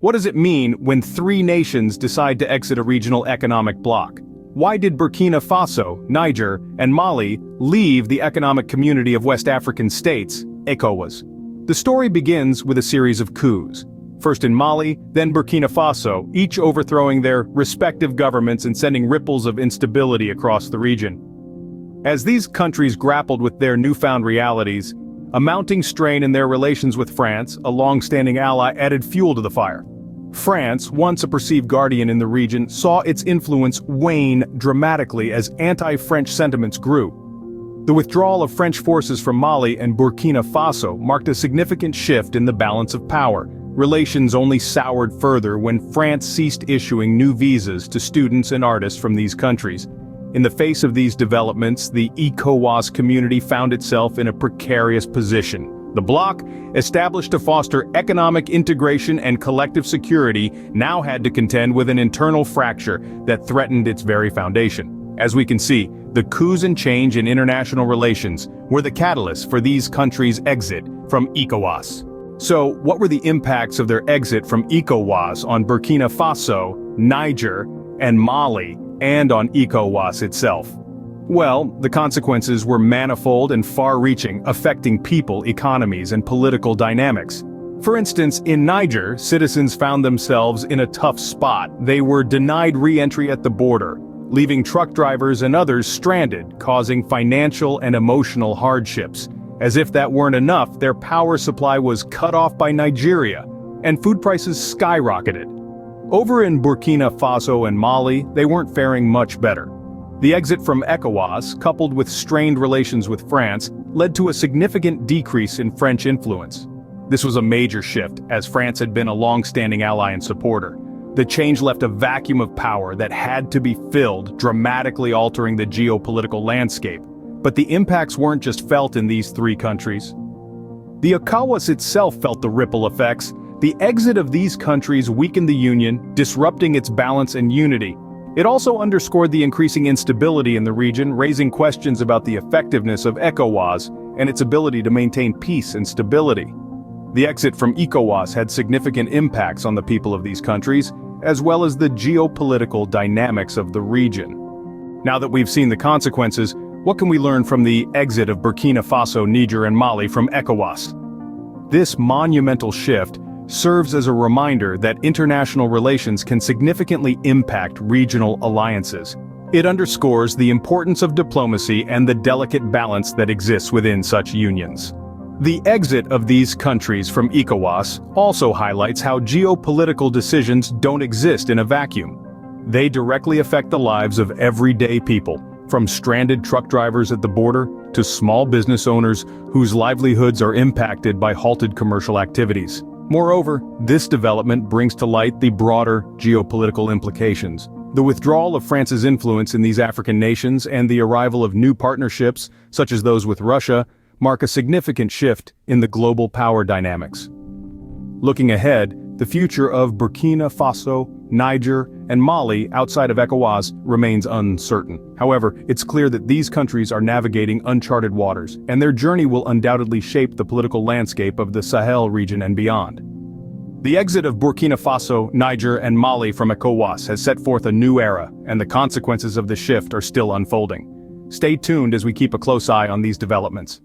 What does it mean when three nations decide to exit a regional economic bloc? Why did Burkina Faso, Niger, and Mali leave the Economic Community of West African States, ECOWAS? The story begins with a series of coups. First in Mali, then Burkina Faso, each overthrowing their respective governments and sending ripples of instability across the region. As these countries grappled with their newfound realities, a mounting strain in their relations with France, a long-standing ally, added fuel to the fire. France, once a perceived guardian in the region, saw its influence wane dramatically as anti-French sentiments grew. The withdrawal of French forces from Mali and Burkina Faso marked a significant shift in the balance of power. Relations only soured further when France ceased issuing new visas to students and artists from these countries. In the face of these developments, the ECOWAS community found itself in a precarious position. The bloc, established to foster economic integration and collective security, now had to contend with an internal fracture that threatened its very foundation. As we can see, the coups and change in international relations were the catalyst for these countries' exit from ECOWAS. So, what were the impacts of their exit from ECOWAS on Burkina Faso, Niger, and Mali, and on ECOWAS itself? Well, the consequences were manifold and far-reaching, affecting people, economies, and political dynamics. For instance, in Niger, citizens found themselves in a tough spot. They were denied re-entry at the border, leaving truck drivers and others stranded, causing financial and emotional hardships. As if that weren't enough, their power supply was cut off by Nigeria, and food prices skyrocketed. Over in Burkina Faso and Mali, they weren't faring much better. The exit from ECOWAS, coupled with strained relations with France, led to a significant decrease in French influence. This was a major shift, as France had been a long-standing ally and supporter. The change left a vacuum of power that had to be filled, dramatically altering the geopolitical landscape. But the impacts weren't just felt in these three countries. The ECOWAS itself felt the ripple effects. The exit of these countries weakened the Union, disrupting its balance and unity. It also underscored the increasing instability in the region, raising questions about the effectiveness of ECOWAS and its ability to maintain peace and stability. The exit from ECOWAS had significant impacts on the people of these countries, as well as the geopolitical dynamics of the region. Now that we've seen the consequences, what can we learn from the exit of Burkina Faso, Niger, and Mali from ECOWAS? This monumental shift serves as a reminder that international relations can significantly impact regional alliances. It underscores the importance of diplomacy and the delicate balance that exists within such unions. The exit of these countries from ECOWAS also highlights how geopolitical decisions don't exist in a vacuum. They directly affect the lives of everyday people, from stranded truck drivers at the border to small business owners whose livelihoods are impacted by halted commercial activities. Moreover, this development brings to light the broader geopolitical implications. The withdrawal of France's influence in these African nations and the arrival of new partnerships, such as those with Russia, mark a significant shift in the global power dynamics. Looking ahead, the future of Burkina Faso, Niger, and Mali outside of ECOWAS remains uncertain. However, it's clear that these countries are navigating uncharted waters, and their journey will undoubtedly shape the political landscape of the Sahel region and beyond. The exit of Burkina Faso, Niger, and Mali from ECOWAS has set forth a new era, and the consequences of the shift are still unfolding. Stay tuned as we keep a close eye on these developments.